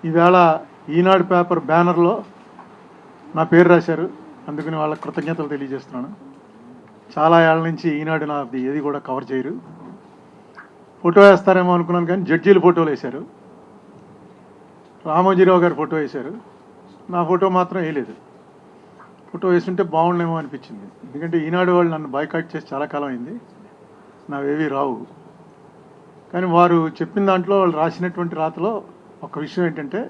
ఈవేళ ఈనాడు పేపర్ బ్యానర్లో నా పేరు రాశారు. అందుకని వాళ్ళకి కృతజ్ఞతలు తెలియజేస్తున్నాను. చాలా ఏళ్ళ నుంచి ఈనాడు నాది ఏది కూడా కవర్ చేయరు. ఫోటో వేస్తారేమో అనుకున్నాను కానీ జడ్జీల ఫోటోలు వేశారు, రామోజీరావు గారి ఫోటో వేశారు, నా ఫోటో మాత్రం వేయలేదు. ఫోటో వేస్తుంటే బాగుండేమో అనిపించింది. ఎందుకంటే ఈనాడు వాళ్ళు నన్ను బాయ్కాట్ చేసి చాలా కాలం అయింది, నావేవి రావు. కానీ వారు చెప్పిన దాంట్లో వాళ్ళు రాసినటువంటి రాతలో ఒక విషయం ఏంటంటే,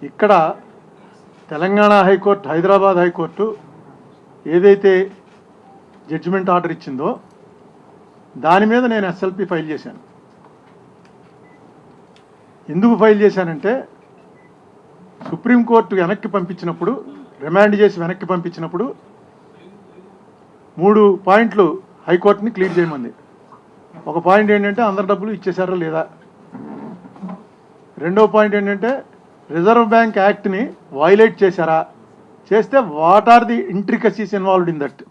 ఇక్కడ తెలంగాణ హైకోర్టు, హైదరాబాద్ హైకోర్టు ఏదైతే జడ్జిమెంట్ ఆర్డర్ ఇచ్చిందో దాని మీద నేను ఎస్ఎల్పి ఫైల్ చేశాను. ఎందుకు ఫైల్ చేశానంటే, సుప్రీంకోర్టు వెనక్కి పంపించినప్పుడు, రిమాండ్ చేసి వెనక్కి పంపించినప్పుడు 3 పాయింట్లు హైకోర్టుని క్లియర్ చేయమంది. ఒక పాయింట్ ఏంటంటే అందరి డబ్బులు ఇచ్చేశారా లేదా, రెండో పాయింట్ ఏంటంటే రిజర్వ్ బ్యాంక్ యాక్ట్ని వైలేట్ చేశారా, చేస్తే what are the intricacies involved in that,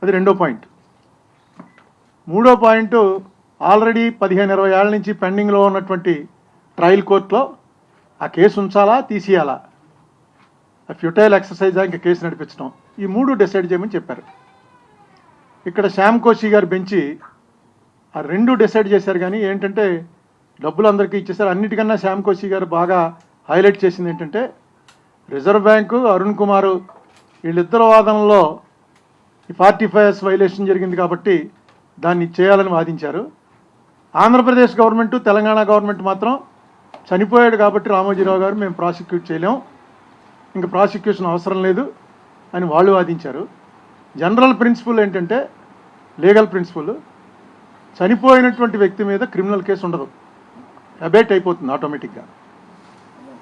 అది రెండో పాయింట్. మూడో పాయింట్, ఆల్రెడీ 15-20 ఏళ్ల నుంచి పెండింగ్లో ఉన్నటువంటి ట్రయల్ కోర్టులో ఆ కేసు ఉంచాలా తీసేయాలా, ఆ ఫ్యూటైల్ ఎక్సర్సైజ్ ఇంకా కేసు నడిపించడం, ఈ 3 డిసైడ్ చేయమని చెప్పారు. ఇక్కడ శ్యామ్ కోషి గారు బెంచి ఆ 2 డిసైడ్ చేశారు. కానీ ఏంటంటే డబ్బులు అందరికీ ఇచ్చేసారు. అన్నిటికన్నా శ్యామ్ కోషి గారు బాగా హైలైట్ చేసింది ఏంటంటే, రిజర్వ్ బ్యాంకు, అరుణ్ కుమార్ వీళ్ళిద్దరు వాదనలో ఈ 45S వైలేషన్ జరిగింది కాబట్టి దాన్ని చేయాలని వాదించారు. ఆంధ్రప్రదేశ్ గవర్నమెంట్, తెలంగాణ గవర్నమెంట్ మాత్రం చనిపోయాడు కాబట్టి రామోజీరావు గారు మేము ప్రాసిక్యూట్ చేయలేం, ఇంకా ప్రాసిక్యూషన్ అవసరం లేదు అని వాళ్ళు వాదించారు. జనరల్ ప్రిన్సిపల్ ఏంటంటే, లీగల్ ప్రిన్సిపల్, చనిపోయినటువంటి వ్యక్తి మీద క్రిమినల్ కేసు ఉండదు, అబేట్ అయిపోతుంది ఆటోమేటిక్గా.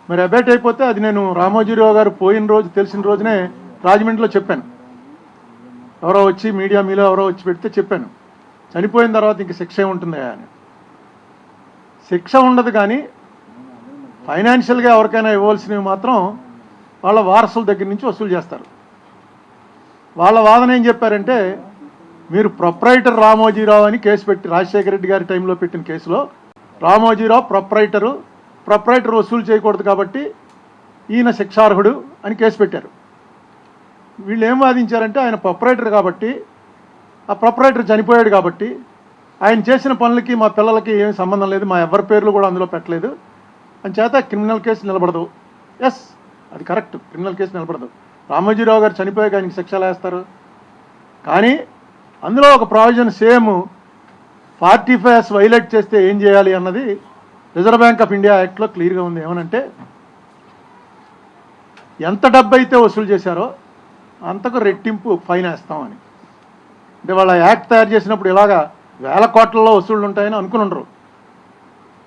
మరి అబేట్ అయిపోతే అది నేను రామోజీరావు గారు పోయిన రోజు తెలిసిన రోజునే రాజమండ్రిలో చెప్పాను. ఎవరో వచ్చి మీలో ఎవరో వచ్చి పెడితే చెప్పాను, చనిపోయిన తర్వాత ఇంక శిక్ష ఏముంటుందా అని. శిక్ష ఉండదు, కానీ ఫైనాన్షియల్గా ఎవరికైనా ఇవ్వాల్సినవి మాత్రం వాళ్ళ వారసుల దగ్గర నుంచి వసూలు చేస్తారు. వాళ్ళ వాదన ఏం చెప్పారంటే, మీరు ప్రొప్రైటర్ రామోజీరావు అని కేసు పెట్టి, రాజశేఖర రెడ్డి గారి టైంలో పెట్టిన కేసులో రామోజీరావు ప్రొప్రైటర్ వసూలు చేయకూడదు కాబట్టి ఈయన శిక్షార్హుడు అని కేసు పెట్టారు. వీళ్ళు ఏం వాదించారంటే, ఆయన ప్రొప్రైటర్ కాబట్టి, ఆ ప్రొప్రైటర్ చనిపోయాడు కాబట్టి ఆయన చేసిన పనులకి మా పిల్లలకి ఏమి సంబంధం లేదు, మా ఎవరి పేర్లు కూడా అందులో పెట్టలేదు అని చేత క్రిమినల్ కేసు నిలబడదు. ఎస్, అది కరెక్ట్, క్రిమినల్ కేసు నిలబడదు. రామోజీరావు గారు చనిపోయాక ఆయనకి శిక్షలు వేస్తారు. కానీ అందులో ఒక ప్రావిజన్ సేమ్ 45S వైలేట్ చేస్తే ఏం చేయాలి అన్నది రిజర్వ్ బ్యాంక్ ఆఫ్ ఇండియా యాక్ట్లో క్లియర్గా ఉంది. ఏమనంటే, ఎంత డబ్బు అయితే వసూలు చేశారో అంతకు రెట్టింపు ఫైన్ వేస్తామని. అంటే వాళ్ళ యాక్ట్ తయారు చేసినప్పుడు ఇలాగా 1000 కోట్లలో వసూళ్ళు ఉంటాయని అనుకుని ఉండరు,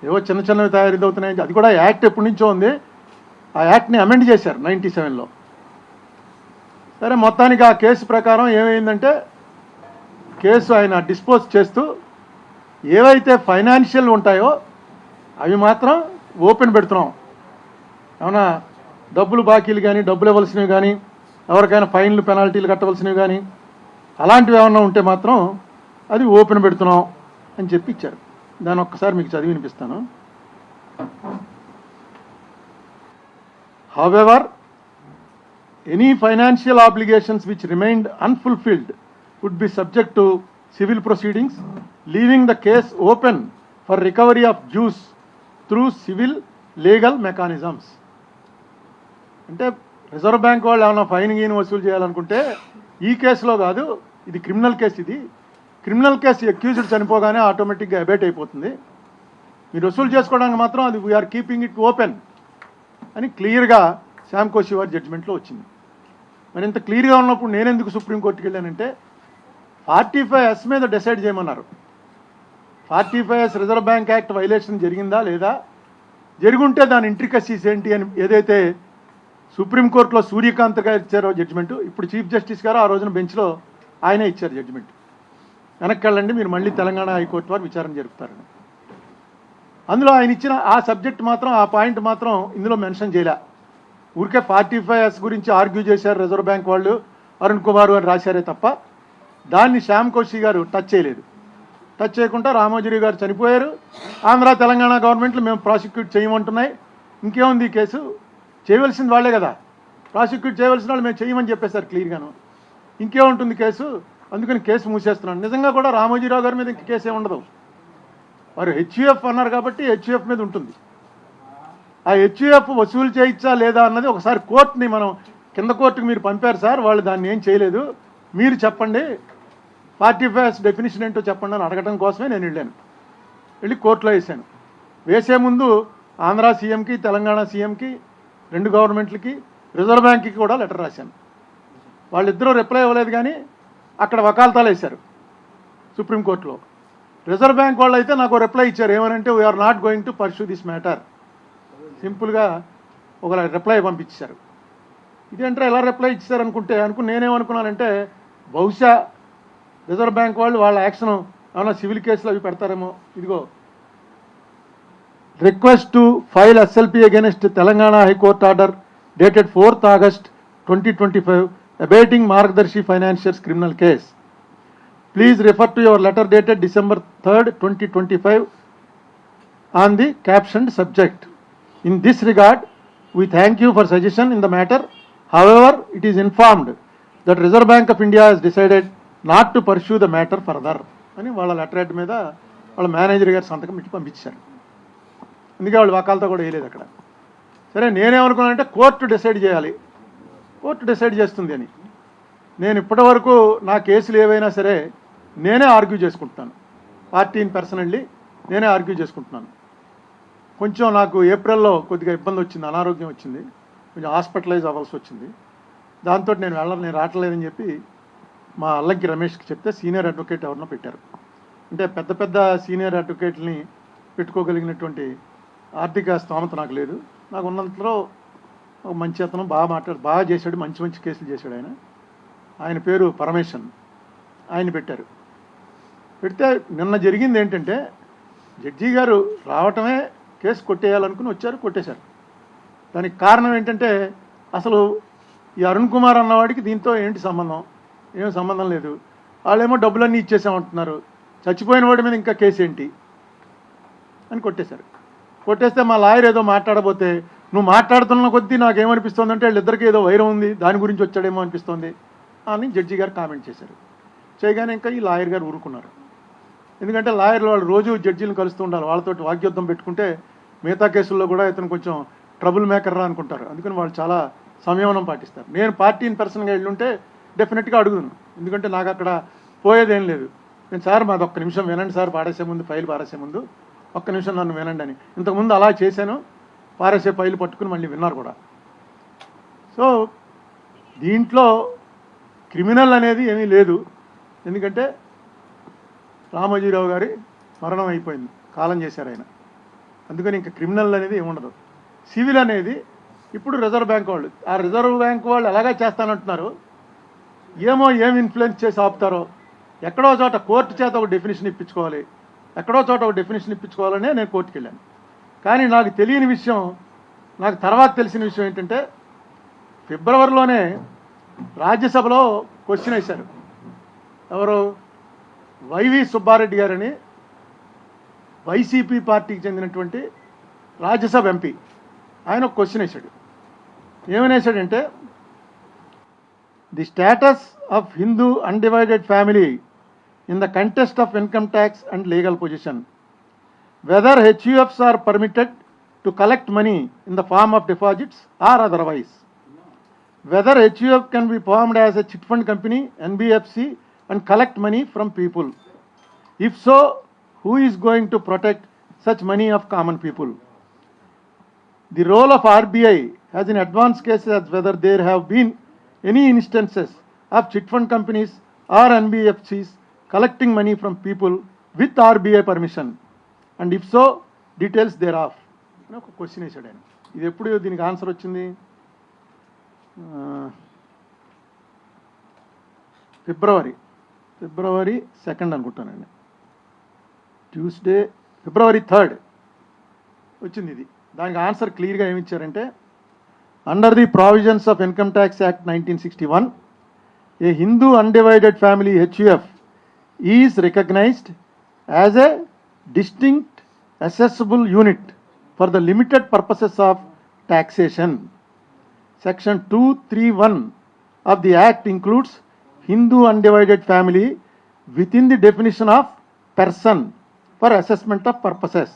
ఏవో చిన్న చిన్నవి తయారీదవుతున్నాయని. అది కూడా యాక్ట్ ఎప్పటి నుంచో ఉంది, ఆ యాక్ట్ని అమెండ్ చేశారు 97లో. సరే, మొత్తానికి ఆ కేసు ప్రకారం ఏమైందంటే, కేసు ఆయన డిస్పోజ్ చేస్తూ ఏవైతే ఫైనాన్షియల్ ఉంటాయో అవి మాత్రం ఓపెన్ పెడుతున్నాం. ఏమన్నా డబ్బులు బాకీలు కానీ, డబ్బులు ఇవ్వాల్సినవి కానీ, ఎవరికైనా ఫైన్లు పెనాల్టీలు కట్టవలసినవి కానీ అలాంటివి ఏమన్నా ఉంటే మాత్రం అది ఓపెన్ పెడుతున్నాం అని చెప్పి ఇచ్చారు. దాన్ని ఒక్కసారి మీకు చదివి వినిపిస్తాను. However, any financial obligations which remained unfulfilled would be subject to civil proceedings, leaving the case open for recovery of dues through civil legal mechanisms. అంటే రిజర్వ్ బ్యాంక్ వాళ్ళు ఏమైనా ఫైన్ గీని వసూలు చేయాలనుకుంటే ఈ కేసులో కాదు, ఇది క్రిమినల్ కేసు. ఇది క్రిమినల్ కేసు, అక్యూజ్డ్ చనిపోగానే ఆటోమేటిక్గా అబేట్ అయిపోతుంది. మీరు వసూలు చేసుకోవడానికి మాత్రం అది వీఆర్ కీపింగ్ ఇట్ ఓపెన్ అని క్లియర్గా శ్యామ్ కోషి వారి జడ్జిమెంట్లో వచ్చింది. మరి ఇంత క్లియర్గా ఉన్నప్పుడు నేను ఎందుకు సుప్రీంకోర్టుకి వెళ్ళానంటే, 45S మీద డిసైడ్ చేయమన్నారు. 45S reserve bank act violation జరిగిందా లేదా, జరుగుంటే దాని ఇంట్రికసీస్ ఏంటి అని ఏదైతే సుప్రీంకోర్టులో సూర్యకాంత్ గారు ఇచ్చారో జడ్జిమెంటు, ఇప్పుడు చీఫ్ జస్టిస్ గారు ఆ రోజున బెంచ్లో ఆయనే ఇచ్చారు జడ్జిమెంట్. వెనక్కి వెళ్ళండి, మీరు మళ్ళీ తెలంగాణ హైకోర్టు వారు విచారణ జరుపుతారని. అందులో ఆయన ఇచ్చిన ఆ సబ్జెక్ట్ మాత్రం, ఆ పాయింట్ మాత్రం ఇందులో మెన్షన్ చేయలే. ఊరికే 45S గురించి ఆర్గ్యూ చేశారు రిజర్వ్ బ్యాంక్ వాళ్ళు, అరుణ్ కుమార్ అని రాశారే తప్ప దాన్ని శ్యామ్ కోషి గారు టచ్ చేయలేదు. టచ్ చేయకుండా రామోజీరావు గారు చనిపోయారు. ఆంధ్ర తెలంగాణ గవర్నమెంట్లు మేము ప్రాసిక్యూట్ చేయమంటున్నాయి. ఇంకేముంది ఈ కేసు? చేయవలసింది వాళ్ళే కదా, ప్రాసిక్యూట్ చేయవలసిన వాళ్ళు మేము చేయమని చెప్పేశారు క్లియర్గాను. ఇంకేముంటుంది కేసు? అందుకని కేసు మూసేస్తున్నాను. నిజంగా కూడా రామోజీరావు గారి మీద ఇంక కేసు ఏమి ఉండదు. వారు హెచ్యుఎఫ్ అన్నారు కాబట్టి హెచ్యుఎఫ్ మీద ఉంటుంది. ఆ హెచ్యుఎఫ్ వసూలు చేయొచ్చా లేదా అన్నది ఒకసారి కోర్టుని మనం కింద కోర్టుకు మీరు పంపారు సార్, వాళ్ళు దాన్ని ఏం చేయలేదు, మీరు చెప్పండి, పార్టీ అఫైర్స్ డెఫినేషన్ ఏంటో చెప్పండి అని అడగడం కోసమే నేను వెళ్ళాను. వెళ్ళి కోర్టులో వేసాను. వేసే ముందు ఆంధ్ర సీఎంకి, తెలంగాణ సీఎంకి, రెండు గవర్నమెంట్లకి, రిజర్వ్ బ్యాంక్కి కూడా లెటర్ రాశాను. వాళ్ళిద్దరూ రిప్లై ఇవ్వలేదు, కానీ అక్కడ వకాల్తాలు వేశారు సుప్రీంకోర్టులో. రిజర్వ్ బ్యాంక్ వాళ్ళు అయితే నాకు రిప్లై ఇచ్చారు. ఏమనంటే, we are not going to pursue this matter. సింపుల్గా ఒక రిప్లై పంపించారు. ఇదేంటే ఎలా రిప్లై ఇచ్చారు అనుకుని నేనేమనుకున్నానంటే, బహుశా రిజర్వ్ బ్యాంక్ వాళ్ళు వాళ్ళ యాక్షన్ ఏమైనా సివిల్ కేసులు అవి పెడతారేమో. ఇదిగో, request to file SLP against Telangana high court order dated 4th August 2025 abating Margadarsi financiers criminal case. Please refer to your letter dated December 3rd, 2025 on the captioned subject. In this regard, we thank you for suggestion in the matter. However, it is informed that Reserve Bank of India has decided not to pursue the matter further. అని వాళ్ళ letter head మీద వాళ్ళ manager గారు సంతకం పెట్టి పంపించారు. అందుకే వాళ్ళు వకాలతో కూడా వేయలేదు అక్కడ. సరే, నేనేమనుకున్నానంటే కోర్టు డిసైడ్ చేయాలి, కోర్టు డిసైడ్ చేస్తుంది అని. నేను ఇప్పటి వరకు నా కేసులు ఏవైనా సరే నేనే ఆర్గ్యూ చేసుకుంటున్నాను. పార్టీని పర్సనల్లీ నేనే ఆర్గ్యూ చేసుకుంటున్నాను. కొంచెం నాకు ఏప్రిల్లో కొద్దిగా ఇబ్బంది వచ్చింది, అనారోగ్యం వచ్చింది, కొంచెం హాస్పిటలైజ్ అవ్వాల్సి వచ్చింది. దాంతో నేను రావట్లేదని చెప్పి మా అల్లంకి రమేష్కి చెప్తే సీనియర్ అడ్వకేట్ ఎవరినో పెట్టారు. అంటే పెద్ద పెద్ద సీనియర్ అడ్వకేట్ని పెట్టుకోగలిగినటువంటి ఆర్థిక స్తోమత నాకు లేదు. నాకు ఉన్నంతలో ఒక మంచి అతను, బాగా చేశాడు, మంచి కేసులు చేశాడు ఆయన పేరు పరమేశ్వరన్. ఆయన పెట్టారు. పెడితే నిన్న జరిగింది ఏంటంటే, జడ్జి గారు రావటమే కేసు కొట్టేయాలనుకుని వచ్చారు, కొట్టేశారు. దానికి కారణం ఏంటంటే, అసలు ఈ అరుణ్ కుమార్ అన్నవాడికి దీంతో ఏంటి సంబంధం? ఏం సంబంధం లేదు. వాళ్ళేమో డబ్బులన్నీ ఇచ్చేసామంటున్నారు. చచ్చిపోయిన వాడి మీద ఇంకా కేసు ఏంటి అని కొట్టేశారు. కొట్టేస్తే మా లాయర్ ఏదో మాట్లాడబోతే, నువ్వు మాట్లాడుతున్న కొద్దీ నాకేమనిపిస్తుంది అంటే వీళ్ళిద్దరికీ ఏదో వైరం ఉంది, దాని గురించి వచ్చాడేమో అనిపిస్తుంది అని జడ్జి గారు కామెంట్ చేశారు. చేయగానే ఇంకా ఈ లాయర్ గారు ఊరుకున్నారు. ఎందుకంటే లాయర్లు వాళ్ళు రోజు జడ్జీలను కలుస్తూ ఉండాలి, వాళ్ళతో వాగ్యుద్ధం పెట్టుకుంటే మిగతా కేసుల్లో కూడా ఇతను కొంచెం ట్రబుల్ మేకర్ రా అనుకుంటారు. అందుకని వాళ్ళు చాలా సంయమనం పాటిస్తారు. నేను పార్టీని పర్సన్గా వెళ్ళుంటే డెఫినెట్గా అడుగుదును, ఎందుకంటే నాకు అక్కడ పోయేదేం లేదు. నేను సార్ మాది ఒక్క నిమిషం వినండి సార్, ఫైల్ పారేసే ముందు ఒక్క నిమిషం నన్ను వినండి అని. ఇంతకుముందు అలా చేశాను, పారేసే ఫైల్ పట్టుకుని మళ్ళీ విన్నారు కూడా. సో దీంట్లో క్రిమినల్ అనేది ఏమీ లేదు, ఎందుకంటే రామోజీరావు గారి మరణం అయిపోయింది, కాలం చేశారు ఆయన. అందుకని ఇంకా క్రిమినల్ అనేది ఏముండదు. సివిల్ అనేది ఇప్పుడు రిజర్వ్ బ్యాంక్ వాళ్ళు, ఆ రిజర్వ్ బ్యాంక్ వాళ్ళు ఎలాగా చేస్తానంటున్నారు, ఏం ఇన్ఫ్లుయెన్స్ చేసి ఆపుతారో. ఎక్కడో చోట కోర్టు చేత ఒక డెఫినేషన్ ఇప్పించుకోవాలి, ఎక్కడో చోట ఒక డెఫినేషన్ ఇప్పించుకోవాలనే నేను కోర్టుకు వెళ్ళాను. కానీ నాకు తెలియని విషయం, నాకు తర్వాత తెలిసిన విషయం ఏంటంటే, ఫిబ్రవరిలోనే రాజ్యసభలో క్వశ్చన్ వేశారు. ఎవరు? వైవి సుబ్బారెడ్డి గారని వైసీపీ పార్టీకి చెందినటువంటి రాజ్యసభ ఎంపీ. ఆయన ఒక క్వశ్చన్ వేశాడు. ఏమని వేశాడంటే, the status of Hindu undivided family in the context of income tax and legal position, whether HUFs are permitted to collect money in the form of deposits or otherwise, whether HUF can be formed as a chit fund company, NBFC, and collect money from people. If so, who is going to protect such money of common people? The role of RBI has in advanced cases as whether there have been any instances of chit fund companies or NBFCs collecting money from people with RBI permission, and if so, details thereof. ఒక question వేసాడు ఆయన. ఇది ఎప్పుడు దీనికి answer వచ్చింది? ఫిబ్రవరి 2nd అనుకుంటానండి, Tuesday February 3rd వచ్చింది ఇది. దానికి ఆన్సర్ క్లియర్గా ఏమి ఇచ్చారంటే, under the provisions of income tax act 1961, a Hindu undivided family HUF is recognised as a distinct assessable unit for the limited purposes of taxation. Section 231 of the Act includes Hindu undivided family within the definition of person for assessment of purposes.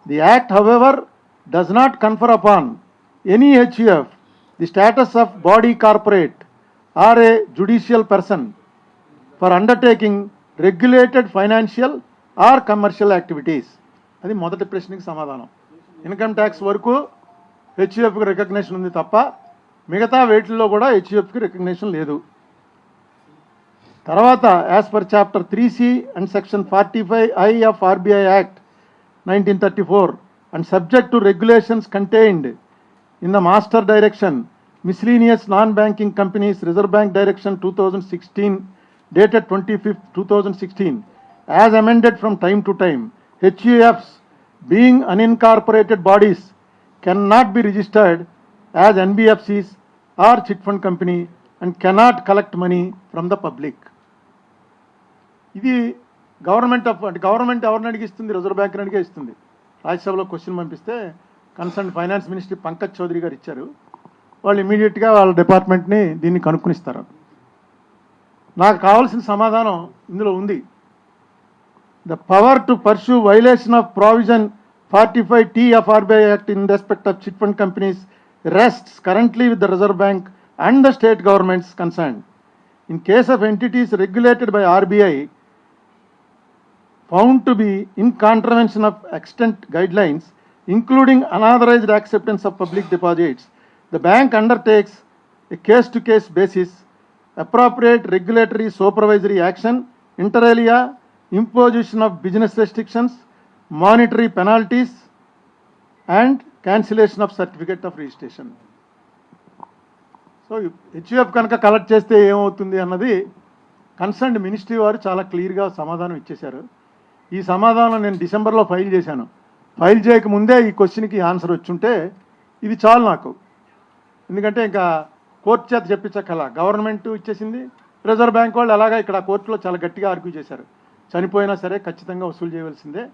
The Act, however, does not confer upon any HUF the status of body corporate or a judicial person for undertaking regulated financial or commercial activities. అది మొదటి ప్రశ్నకి సమాధానం. Income tax వరకు హెచ్యుఎఫ్కి recognition ఉంది తప్ప మిగతా వేటిల్లో కూడా హెచ్యుఎఫ్కి recognition లేదు. తర్వాత as per chapter 3C and section 45I of RBI Act 1934 and subject to regulations contained in the Master Direction, Miscellaneous Non-Banking Companies Reserve Bank Direction 2016 dated 25th 2016 as amended from time to time, HUFs being unincorporated bodies cannot be registered as NBFCs or chit fund company and cannot collect money from the public. ఇది government ఎవరిని అడిగిస్తుంది? Reserve bank అడిగే ఇస్తుంది. రాజ్యసభలో question పంపిస్తే concern finance minister Pankaj Chaudhary గారు ఇచ్చారు. వాళ్ళు ఇమీడియట్గా వాళ్ళ డిపార్ట్మెంట్ని దీన్ని కనుక్కునిస్తారు. నాకు కావాల్సిన సమాధానం ఇందులో ఉంది. The power to pursue violation of provision 45T of RBI Act in respect of chit fund companies rests currently with the Reserve Bank and the state governments concerned. In case of entities regulated by RBI found to be in contravention of extant guidelines, including unauthorized acceptance of public deposits, the bank undertakes a case-to-case basis appropriate regulatory supervisory action, inter alia imposition of business restrictions, monetary penalties, and cancellation of certificate of registration. So HUF కనుక collect చేస్తే ఏమవుతుంది అన్నది concerned ministry వారు చాలా క్లియర్గా సమాధానం ఇచ్చేశారు. ఈ సమాధానం నేను డిసెంబర్లో ఫైల్ చేశాను. ఫైల్ చేయకముందే ఈ క్వశ్చన్కి ఆన్సర్ వచ్చుంటే ఇది చాలు నాకు. ఎందుకంటే ఇంకా కోర్టు చేత చెప్పించక్కల, గవర్నమెంట్ ఇచ్చేసింది. రిజర్వ్ బ్యాంక్ వాళ్ళు అలాగా ఇక్కడ కోర్టులో చాలా గట్టిగా ఆర్గ్యూ చేశారు. చనిపోయినా సరే ఖచ్చితంగా వసూలు చేయవలసిందే,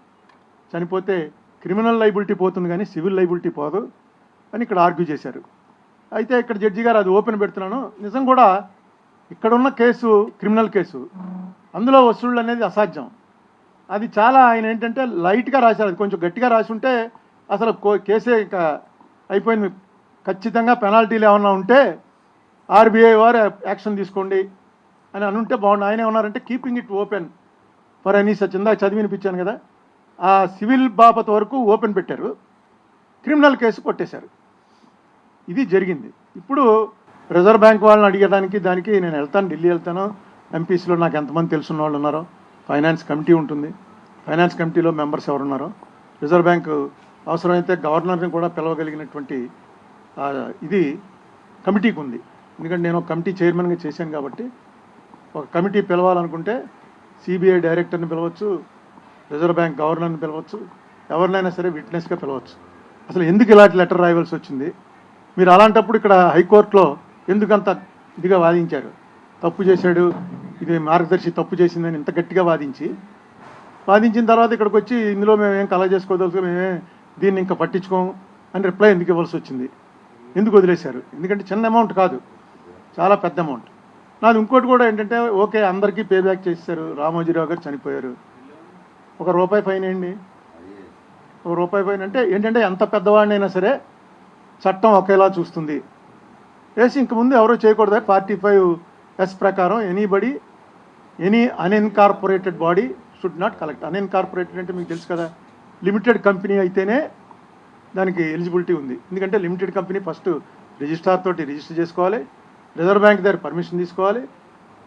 చనిపోతే క్రిమినల్ లైబిలిటీ పోతుంది కానీ సివిల్ లైబిలిటీ పోదు అని ఇక్కడ ఆర్గ్యూ చేశారు. అయితే ఇక్కడ జడ్జి గారు అది ఓపెన్ పెడుతున్నాను. నిజం కూడా ఇక్కడున్న కేసు క్రిమినల్ కేసు, అందులో వసూళ్ళు అనేది అసాధ్యం. అది చాలా ఆయన ఏంటంటే లైట్గా రాశారు. అది కొంచెం గట్టిగా రాసి ఉంటే అసలు కేసే ఇంకా అయిపోయింది. ఖచ్చితంగా పెనాల్టీలు ఏమన్నా ఉంటే ఆర్బీఐ వారు యాక్షన్ తీసుకోండి అని అనుంటే బాగుండు. ఆయన ఏమన్నారంటే keeping it open for any such, ఇందాక చదివి వినిపించాను కదా, ఆ సివిల్ బాపత్ వరకు ఓపెన్ పెట్టారు, క్రిమినల్ కేసు కొట్టేశారు. ఇది జరిగింది. ఇప్పుడు రిజర్వ్ బ్యాంక్ వాళ్ళని అడిగడానికి దానికి నేను వెళ్తాను, ఢిల్లీ వెళ్తాను. ఎంపీసీలో నాకు ఎంతమంది తెలుసున్న వాళ్ళు ఉన్నారో, ఫైనాన్స్ కమిటీ ఉంటుంది, ఫైనాన్స్ కమిటీలో మెంబర్స్ ఎవరున్నారో, రిజర్వ్ బ్యాంకు అవసరమైతే గవర్నర్ని కూడా పిలవగలిగినటువంటి ఇది కమిటీకి ఉంది. ఎందుకంటే నేను ఒక కమిటీ చైర్మన్గా చేశాను కాబట్టి ఒక కమిటీ పిలవాలనుకుంటే సిబిఐ డైరెక్టర్ని పిలవచ్చు, రిజర్వ్ బ్యాంక్ గవర్నర్ని పిలవచ్చు, ఎవరినైనా సరే విట్నెస్గా పిలవచ్చు. అసలు ఎందుకు ఇలాంటి లెటర్ రాయవలసి వచ్చింది? మీరు అలాంటప్పుడు ఇక్కడ హైకోర్టులో ఎందుకంత ఇదిగా వాదించారు? తప్పు చేశాడు, ఇది మార్గదర్శి తప్పు చేసిందని ఇంత గట్టిగా వాదించిన తర్వాత ఇక్కడికి వచ్చి ఇందులో మేమేం కలగ చేసుకోదలుచుకో, మేమే దీన్ని ఇంకా పట్టించుకోము అని రిప్లై ఎందుకు ఇవ్వాల్సి వచ్చింది? ఎందుకు వదిలేశారు? ఎందుకంటే చిన్న అమౌంట్ కాదు, చాలా పెద్ద అమౌంట్. నాది ఇంకోటి కూడా ఏంటంటే, ఓకే అందరికీ పే బ్యాక్ చేశారు, రామోజీరావు గారు చనిపోయారు, ₹1 ఫైన్ వేయండి. ₹1 ఫైన్ అంటే ఏంటంటే ఎంత పెద్దవాడినైనా సరే చట్టం ఒకేలా చూస్తుంది. వేసి ఇంక ముందు ఎవరో చేయకూడదు. 45S ప్రకారం any unincorporated body should not collect. Unincorporated అంటే మీకు తెలుసు కదా, లిమిటెడ్ కంపెనీ అయితేనే దానికి ఎలిజిబిలిటీ ఉంది. ఎందుకంటే లిమిటెడ్ కంపెనీ ఫస్ట్ రిజిస్ట్రార్ తోటి రిజిస్టర్ చేసుకోవాలి, రిజర్వ్ బ్యాంక్ దగ్గర పర్మిషన్ తీసుకోవాలి,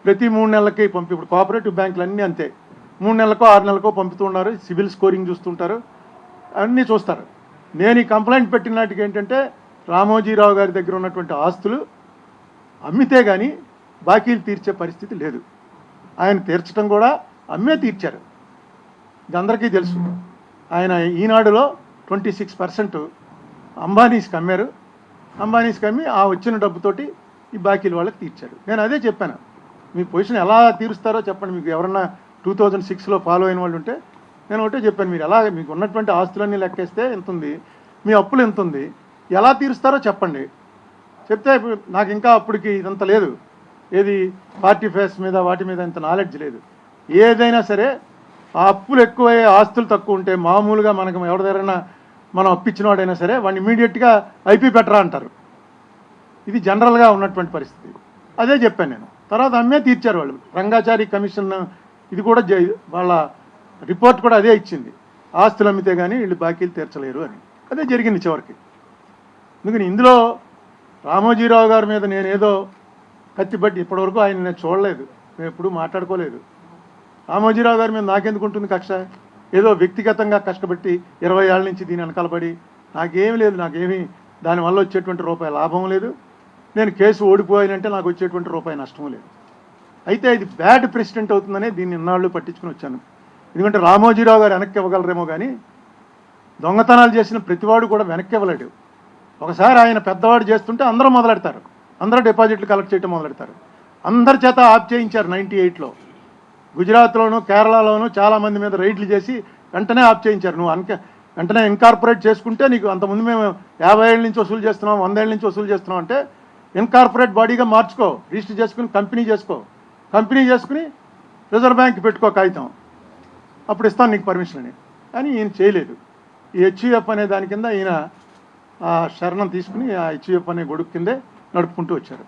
ప్రతి 3 నెలలకి ఇప్పుడు కోఆపరేటివ్ బ్యాంకులు అన్నీ అంతే, 3 నెలలకో 6 నెలలకో పంపుతూ ఉన్నారు, సివిల్ స్కోరింగ్ చూస్తుంటారు, అన్నీ చూస్తారు. నేను ఈ కంప్లైంట్ పెట్టిన నాటికి ఏంటంటే రామోజీరావు గారి దగ్గర ఉన్నటువంటి ఆస్తులు అమ్మితే కానీ బాకీలు తీర్చే పరిస్థితి లేదు. ఆయన తీర్చడం కూడా అమ్మే తీర్చారు, ఇది అందరికీ తెలుసు. ఆయన ఈనాడులో 26% అంబానీస్కి అమ్మారు, అంబానీస్కి అమ్మి ఆ వచ్చిన డబ్బుతోటి ఈ బాకీలు వాళ్ళకి తీర్చారు. నేను అదే చెప్పాను, మీ పొజిషన్ ఎలా తీరుస్తారో చెప్పండి. మీకు ఎవరన్నా 2006లో ఫాలో అయిన వాళ్ళు ఉంటే నేను ఒకటే చెప్పాను, మీరు ఎలా మీకు ఉన్నటువంటి ఆస్తులన్నీ లెక్కేస్తే ఎంత ఉంది, మీ అప్పులు ఎంత ఉంది, ఎలా తీరుస్తారో చెప్పండి. చెప్తే నాకు ఇంకా అప్పటికి ఇదంత లేదు, ఏది పార్టీ ఫేస్ మీద వాటి మీద ఇంత నాలెడ్జ్ లేదు. ఏదైనా సరే ఆ అప్పులు ఎక్కువయ్యే ఆస్తులు తక్కువ ఉంటే మామూలుగా మనకు ఎవరి దగ్గరైనా మనం అప్పించిన వాడైనా సరే వాడిని ఇమీడియట్గా ఐపీ పెట్టరా అంటారు. ఇది జనరల్గా ఉన్నటువంటి పరిస్థితి. అదే చెప్పాను నేను. తర్వాత అమ్మే తీర్చారు వాళ్ళు. రంగాచారి కమిషన్ ఇది కూడా వాళ్ళ రిపోర్ట్ కూడా అదే ఇచ్చింది, ఆస్తులు అమ్మితే కానీ వీళ్ళు బాకీలు తీర్చలేరు అని. అదే జరిగింది చివరికి. అందుకని ఇందులో రామోజీరావు గారి మీద నేనేదో కత్తిపట్టి ఇప్పటివరకు ఆయన నేను చూడలేదు, మేము ఎప్పుడూ మాట్లాడుకోలేదు. రామోజీరావు గారి మీద నాకెందుకు ఉంటుంది కక్ష? ఏదో వ్యక్తిగతంగా కష్టపట్టి 20 ఏళ్ళ నుంచి దీని వెనకాలబడి నాకేమీ లేదు, నాకేమీ దానివల్ల వచ్చేటువంటి రూపాయి లాభం లేదు. నేను కేసు ఓడిపోయానంటే నాకు వచ్చేటువంటి రూపాయి నష్టం లేదు. అయితే ఇది బ్యాడ్ ప్రెసిడెంట్ అవుతుందనే దీన్ని ఇన్నాళ్ళు పట్టించుకుని వచ్చాను. ఎందుకంటే రామోజీరావు గారు వెనక్కి ఇవ్వగలరేమో కానీ దొంగతనాలు చేసిన ప్రతివాడు కూడా వెనక్కి ఇవ్వలేడు. ఒకసారి ఆయన పెద్దవాడు చేస్తుంటే అందరూ మొదలెడతారు, అందరూ డిపాజిట్లు కలెక్ట్ చేయడం మొదలెడతారు. అందరి చేత ఆప్ చేయించారు 98లో. గుజరాత్లోను కేరళలోను చాలామంది మీద రైడ్లు చేసి వెంటనే ఆప్ చేయించారు. నువ్వు వెంటనే ఇన్కార్పొరేట్ చేసుకుంటే నీకు అంతకుముందు మేము 50 ఏళ్ళ నుంచి వసూలు చేస్తున్నాం, 100 ఏళ్ళ నుంచి వసూలు చేస్తున్నాం అంటే ఇన్కార్పొరేట్ బాడీగా మార్చుకో, రిజిస్టర్ చేసుకుని కంపెనీ చేసుకో, కంపెనీ చేసుకుని రిజర్వ్ బ్యాంక్ పెట్టుకో కాగితం, అప్పుడు ఇస్తాను నీకు పర్మిషన్ అని. కానీ ఈయన చేయలేదు. ఈ హెచ్యుఎఫ్ అనే దాని కింద ఈయన శరణం తీసుకుని ఆ హెచ్యుఎఫ్ అనే గొడుగు కిందే నడుపుకుంటూ వచ్చారు.